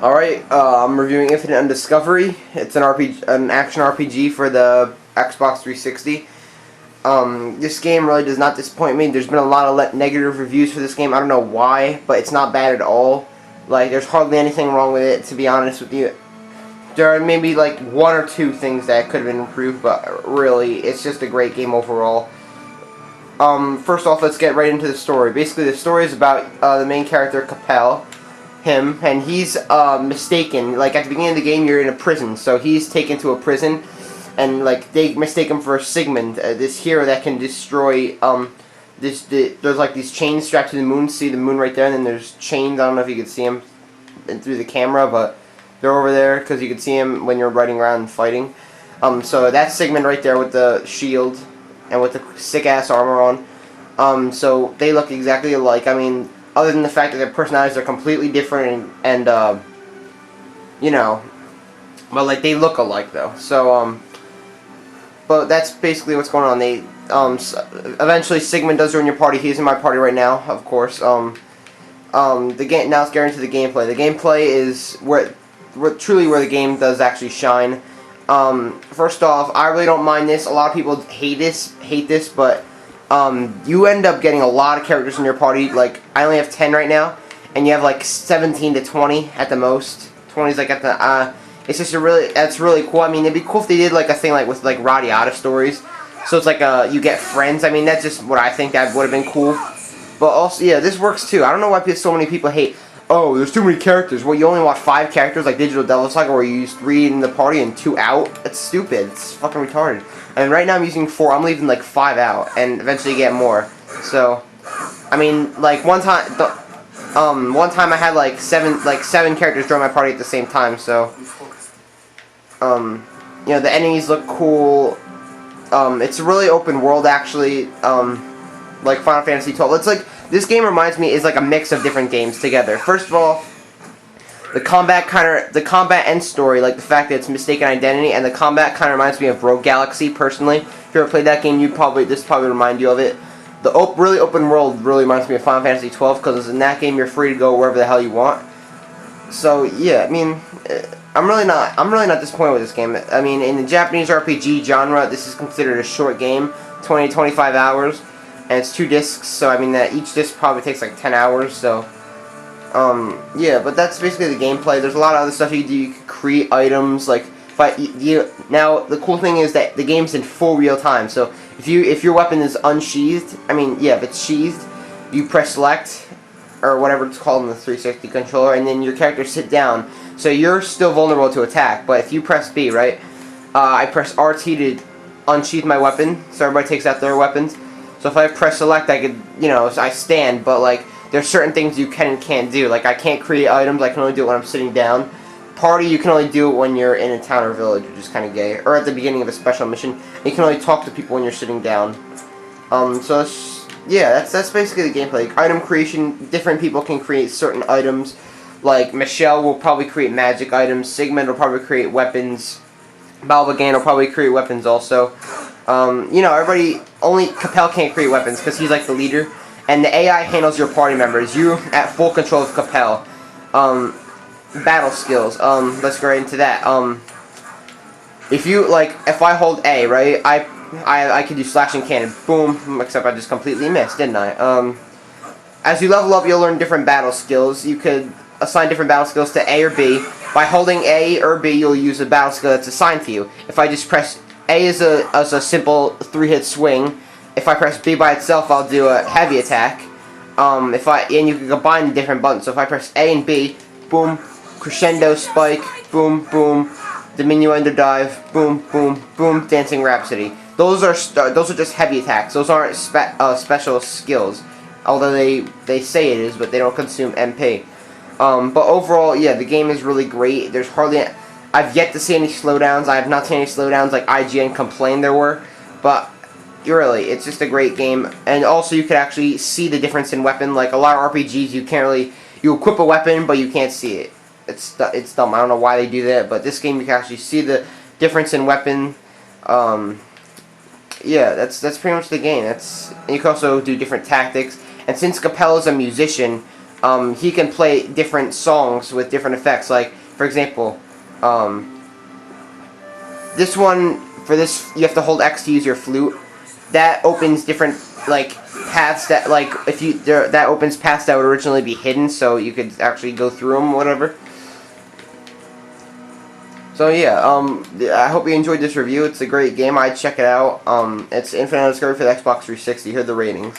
Alright, I'm reviewing Infinite Undiscovery. It's an action RPG for the Xbox 360. This game really does not disappoint me. There's been a lot of negative reviews for this game. I don't know why, but it's not bad at all. Like, there's hardly anything wrong with it, to be honest with you. There are maybe like one or two things that could have been improved, but really, it's just a great game overall. First off, let's get right into the story. Basically, the story is about the main character, Capel. And he's mistaken. Like, at the beginning of the game, you're in a prison, so he's taken to a prison, and like they mistake him for Sigmund, this hero that can destroy there's like these chains strapped to the moon. See the moon right there, and then there's chains. I don't know if you can see them through the camera, but they're over there because you can see them when you're riding around and fighting. So that's Sigmund right there with the shield and with the sick ass armor on. So they look exactly alike. I mean, other than the fact that their personalities are completely different and you know, well, like, they look alike though. So but that's basically what's going on. They eventually Sigmund does join your party. He's in my party right now, of course. The game, now let's get into the gameplay. The gameplay is truly where the game does actually shine. First off, I really don't mind this. A lot of people hate this, but you end up getting a lot of characters in your party. Like, I only have 10 right now, and you have like 17 to 20 at the most. 20 is like at the it's just that's really cool. I mean, it'd be cool if they did like a thing like with like Radiata stories. So it's like you get friends. I mean, that's just what I think that would have been cool. But also, yeah, this works too. I don't know why so many people hate, oh, there's too many characters. Well, you only want 5 characters like Digital Devil Saga, where you use 3 in the party and 2 out. That's stupid. It's fucking retarded. And right now I'm using 4. I'm leaving like 5 out, and eventually get more. So, I mean, like one time I had like seven characters join my party at the same time. So, you know, the enemies look cool. It's a really open world, actually. Like Final Fantasy 12. It's like, this game reminds me, is like a mix of different games together. First of all, the combat and story, like the fact that it's mistaken identity, and the combat kind of reminds me of Rogue Galaxy, personally. If you ever played that game, this probably remind you of it. The really open world really reminds me of Final Fantasy 12, because in that game you're free to go wherever the hell you want. So yeah, I mean, I'm really not disappointed with this game. I mean, in the Japanese RPG genre, this is considered a short game, 20 to 25 hours, and it's 2 discs. So I mean that each disc probably takes like 10 hours. So yeah, but that's basically the gameplay. There's a lot of other stuff you can do. You can create items, like, but now the cool thing is that the game's in full real time. So if your weapon is unsheathed, I mean, yeah, if it's sheathed, you press select or whatever it's called in the 360 controller, and then your character sit down. So you're still vulnerable to attack. But if you press B, right? I press RT to unsheath my weapon, so everybody takes out their weapons. So if I press select, I could, you know, I stand, but like, there's certain things you can and can't do. Like, I can't create items. I can only do it when I'm sitting down. Party, you can only do it when you're in a town or village, which is kind of gay. Or at the beginning of a special mission. You can only talk to people when you're sitting down. So yeah, that's basically the gameplay. Item creation, different people can create certain items. Like, Michelle will probably create magic items. Sigmund will probably create weapons. Balbagan will probably create weapons also. You know, only Capel can't create weapons because he's like the leader. And the AI handles your party members. You at full control of Capel. Battle skills. Let's go right into that. If I hold A, right, I can do slashing cannon. Boom. Except I just completely missed, didn't I? As you level up, you'll learn different battle skills. You could assign different battle skills to A or B. By holding A or B, you'll use a battle skill that's assigned to you. If I just press A as a simple 3-hit swing. If I press B by itself, I'll do a heavy attack. And you can combine different buttons. So if I press A and B, boom, crescendo spike, boom, boom, diminuendo dive, boom, boom, boom, dancing rhapsody. Those are just heavy attacks. Those aren't special skills, although they say it is, but they don't consume MP. But overall, yeah, the game is really great. There's I've yet to see any slowdowns. I have not seen any slowdowns like IGN complained there were, but really, it's just a great game. And also, you could actually see the difference in weapon. Like, a lot of RPGs, you equip a weapon, but you can't see it. It's dumb. I don't know why they do that, but this game, you can actually see the difference in weapon. Yeah, that's pretty much the game. And you can also do different tactics. And since Capel is a musician, he can play different songs with different effects. Like, for example, this one, for this, you have to hold X to use your flute. That opens different, like, paths that, like, if you, that opens paths that would originally be hidden, so you could actually go through them, whatever. So yeah, I hope you enjoyed this review. It's a great game. I'd check it out. It's Infinite Undiscovery for the Xbox 360. Here are the ratings.